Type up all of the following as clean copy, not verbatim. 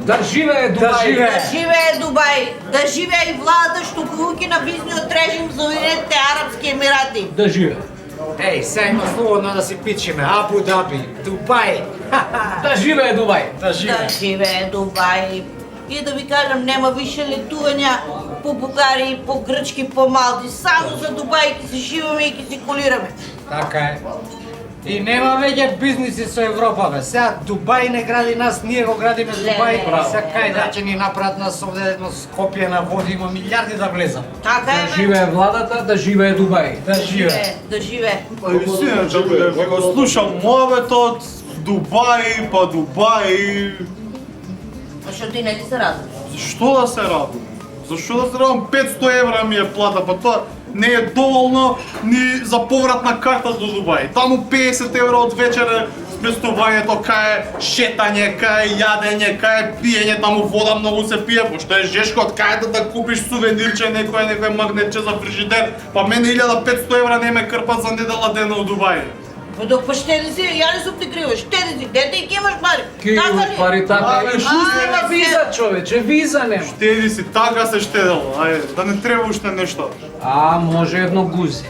Да живее Дубај! Да живее Дубај! Да живее и владата што луѓе на визниот режим за Уединетите арапски емирати! Да живее! Еј, сега има слободно да си пичиме. Абу Даби, Дубај. Да живее Дубај! Да живее. Да живее Дубај! И да ви кажам, нема више летувања по Бугари, по Грчки, по Малти. Само за Дубај ќе се шиваме и ќе се колираме. Така е. И нема веќе бизниси со Европа, бе. Сега Дубај не гради нас, ние го градиме Дубај. Сега кај да ќе ни направат нас овде едно Скопје на води, има милиарди да влезам. Така е, Да живее владата, да живее Дубај! Да живее. Да живее. Па и сине, да го слушам моветот, Дубај, па Дубај. А што ти не ти се радуваш? Зашто да се радувам? Зашто да се радувам? 500 евра ми е плата, па тоа не е доволно ни за повратна карта до Дубај. Таму 50 евра од вечера сместувањето, кај шетање, кај јадење, кај пиење, таму вода многу се пие, пошто е жешко, од кај да купиш сувенирче, некој магнетче за фрижидер, па мене 1500 евра не ме крпат за недела дена од Дубај. Па док па ще си, ја не сум ти криво, ще си, дете и ке имаш пари. Ки имаш пари така и шу нема виза, човече, виза нема. Штеди си, така се штедело, ајде, да не треба уште нешто. А, може едно гузи.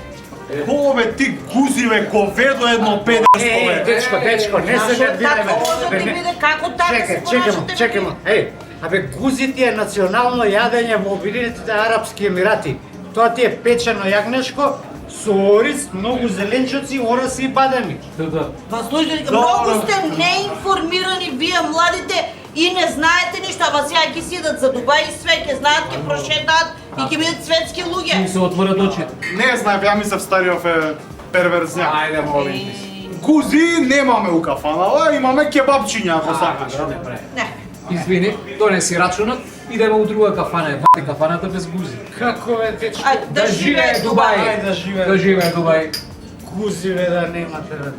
Бе, ти гузи, бе, говедо едно педерство, бе. Дечко, не се нервирај, Како бе. ти биде, како така се понашате? Чекамо. Еј, абе гузите е национално јадење во Обединетите арапски емирати. Тоа ти е печено јагнешко со ориз, многу зеленчуци, ораси и бадеми. Да. Па слушайте, многу сте неинформирани вие младите и не знаете ништо, ама сега ќе сидат за Дубај и све, ќе знаат, ќе прошетаат и ќе бидат светски Им луѓе. се отворат очите. Не знаев, ја мислев стариов е перверзняк. Ајде, молим ти се. Гузи немаме у кафанава, имаме кебапчиња, ако сакаш. Не. Извини, донеси рачунот, идеме у друга кафана, вати кафаната без гузи. Како е, дечко? Ајде, да живее Дубај. Да живее. Да живее Дубај! Гузи, бе, да немате, бе.